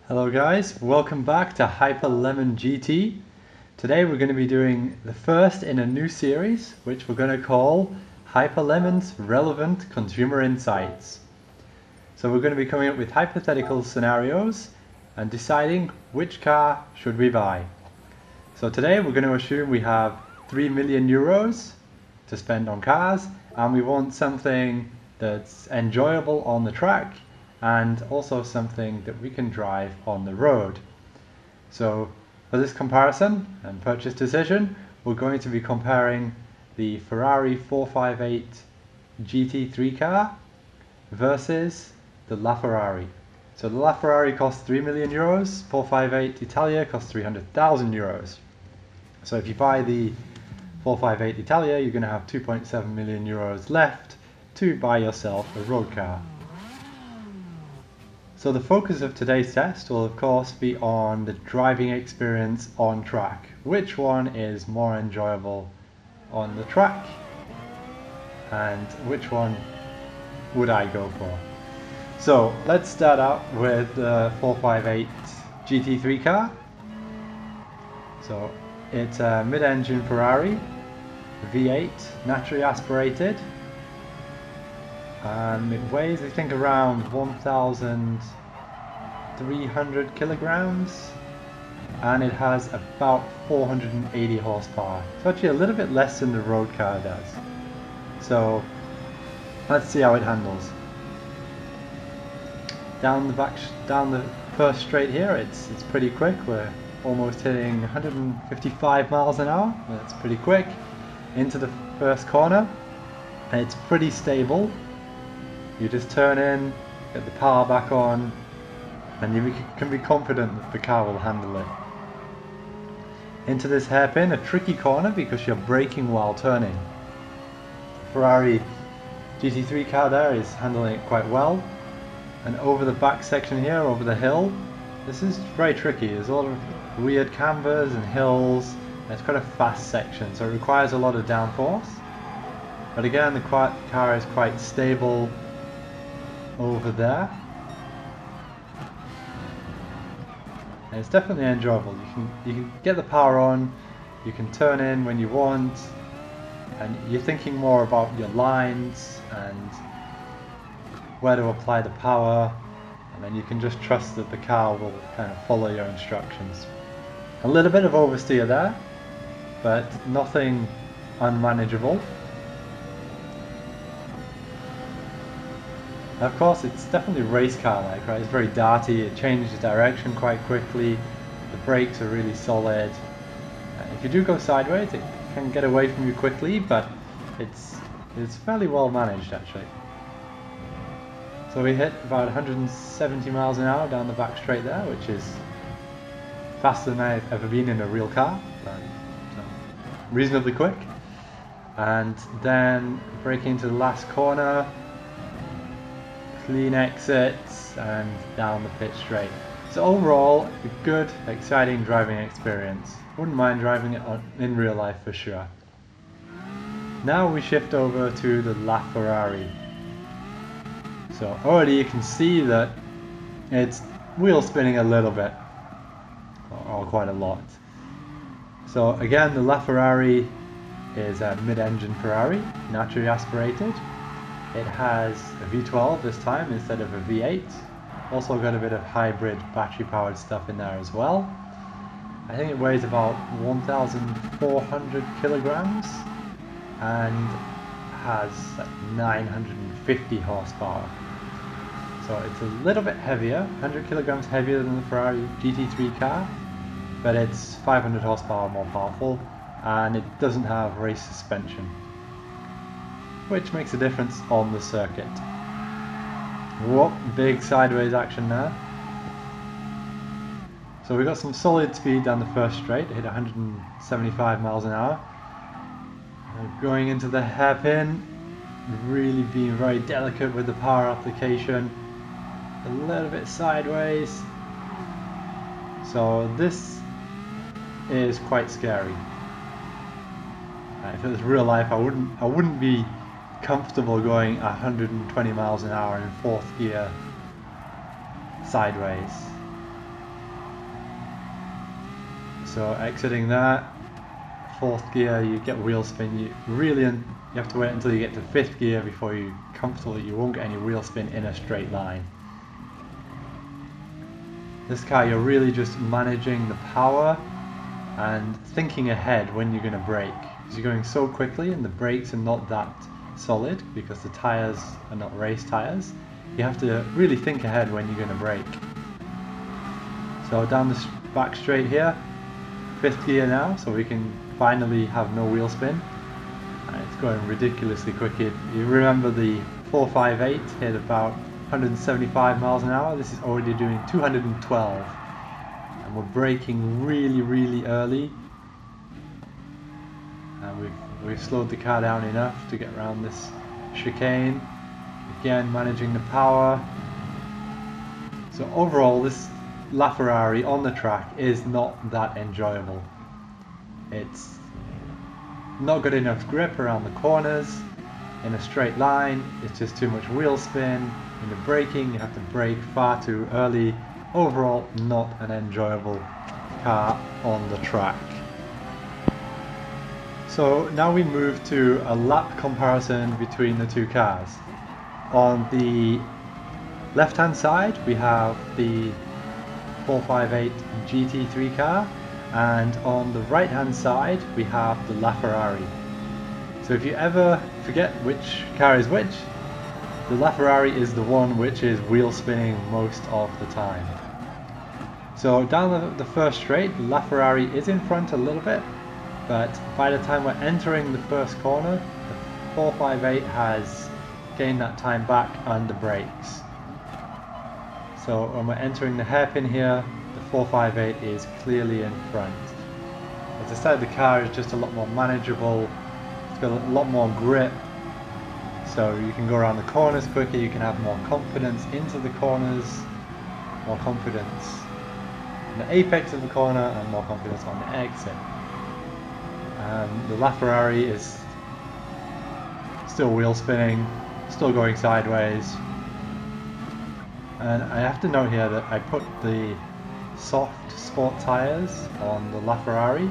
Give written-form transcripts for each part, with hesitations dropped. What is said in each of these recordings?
Hello guys, welcome back to Hyper Lemon GT. Today we're going to be doing the first in a new series, which we're going to call Hyper Lemon's Relevant Consumer Insights. So we're going to be coming up with hypothetical scenarios and deciding which car should we buy. So today we're going to assume we have 3 million euros to spend on cars, and we want something that's enjoyable on the track and also something that we can drive on the road. So for this comparison and purchase decision, we're going to be comparing the Ferrari 458 GT3 car versus the LaFerrari. So the LaFerrari costs 3 million euros, 458 Italia costs 300,000 euros. So if you buy the 458 Italia, you're going to have 2.7 million euros left to buy yourself a road car. So the focus of today's test will of course be on the driving experience on track. Which one is more enjoyable on the track and which one would I go for? So let's start out with the 458 GT3 car. So it's a mid-engine Ferrari, V8, naturally aspirated. It weighs, I think, around 1,300 kilograms, and it has about 480 horsepower. It's actually a little bit less than the road car does. So let's see how it handles. Down the first straight here, it's pretty quick. We're almost hitting 155 miles an hour. That's pretty quick. Into the first corner, and it's pretty stable. You just turn in, get the power back on, and you can be confident that the car will handle it. Into this hairpin, a tricky corner because you're braking while turning. Ferrari GT3 car there is handling it quite well. And over the back section here, over the hill, this is very tricky. There's a lot of weird cambers and hills, and it's quite a fast section, so it requires a lot of downforce. But again, the car is quite stable over there, and it's definitely enjoyable. You can get the power on, you can turn in when you want, and you're thinking more about your lines and where to apply the power, and then you can just trust that the car will kind of follow your instructions. A little bit of oversteer there, but nothing unmanageable. Of course, it's definitely race car-like, right? It's very darty, it changes direction quite quickly, the brakes are really solid. If you do go sideways, it can get away from you quickly, but it's fairly well managed actually. So we hit about 170 miles an hour down the back straight there, which is faster than I've ever been in a real car, but reasonably quick. And then braking into the last corner, clean exits, and down the pit straight. So overall, a good, exciting driving experience. Wouldn't mind driving it in real life for sure. Now we shift over to the LaFerrari. So already you can see that it's wheel spinning a little bit, or quite a lot. So again, the LaFerrari is a mid-engine Ferrari, naturally aspirated. It has a V12 this time instead of a V8. Also got a bit of hybrid battery powered stuff in there as well. I think it weighs about 1,400 kilograms and has like 950 horsepower. So it's a little bit heavier, 100 kilograms heavier than the Ferrari GT3 car, but it's 500 horsepower more powerful, and it doesn't have race suspension, which makes a difference on the circuit. Whoop, big sideways action there. So we got some solid speed down the first straight, hit 175 miles an hour. Going into the hairpin, really being very delicate with the power application. A little bit sideways. So this is quite scary. If it was real life, I wouldn't be comfortable going 120 miles an hour in fourth gear sideways. So exiting that, 4th gear, you get wheel spin. You have to wait until you get to 5th gear before you're comfortable that you won't get any wheel spin in a straight line. This car, you're really just managing the power and thinking ahead when you're going to brake. Because you're going so quickly and the brakes are not that solid because the tyres are not race tyres. You have to really think ahead when you're going to brake. So down the back straight here, 5th gear now, so we can finally have no wheel spin. And it's going ridiculously quick. You remember the 458 hit about 175 miles an hour. This is already doing 212. And we're braking really early. And we've slowed the car down enough to get around this chicane. Again, managing the power. So overall, this LaFerrari on the track is not that enjoyable. It's not good enough grip around the corners. In a straight line, it's just too much wheel spin. In the braking, you have to brake far too early. Overall, not an enjoyable car on the track. So now we move to a lap comparison between the two cars. On the left hand side we have the 458 GT3 car, and on the right hand side we have the LaFerrari. So if you ever forget which car is which, the LaFerrari is the one which is wheel spinning most of the time. So down the first straight, the LaFerrari is in front a little bit, but by the time we're entering the first corner, the 458 has gained that time back on the brakes. So when we're entering the hairpin here, the 458 is clearly in front. As I said, the car is just a lot more manageable, it's got a lot more grip, so you can go around the corners quicker, you can have more confidence into the corners, more confidence in the apex of the corner and more confidence on the exit. The LaFerrari is still wheel spinning, still going sideways. And I have to note here that I put the soft sport tyres on the LaFerrari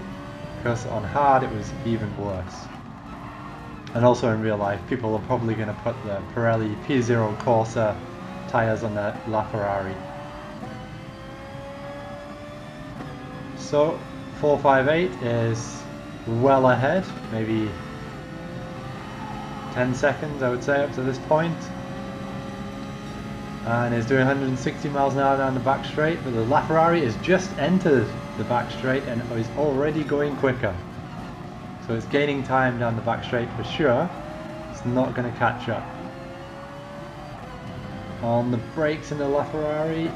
because on hard it was even worse. And also in real life, people are probably going to put the Pirelli P0 Corsa tyres on the LaFerrari. So 458 is well ahead, maybe 10 seconds I would say up to this point, and is doing 160 miles an hour down the back straight, but the LaFerrari has just entered the back straight and is already going quicker. So it's gaining time down the back straight for sure. It's not going to catch up. On the brakes in the LaFerrari,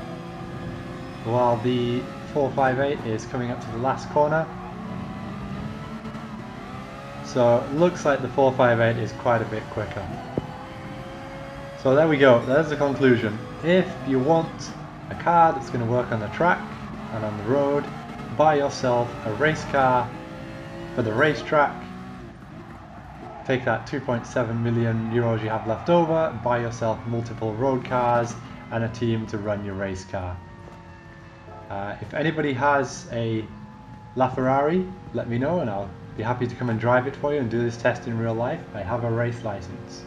while the 458 is coming up to the last corner. So it looks like the 458 is quite a bit quicker. So there we go, there's the conclusion. If you want a car that's going to work on the track and on the road, buy yourself a race car for the racetrack. Take that 2.7 million euros you have left over, buy yourself multiple road cars and a team to run your race car. If anybody has a LaFerrari, let me know and I'll be happy to come and drive it for you and do this test in real life. I have a race license.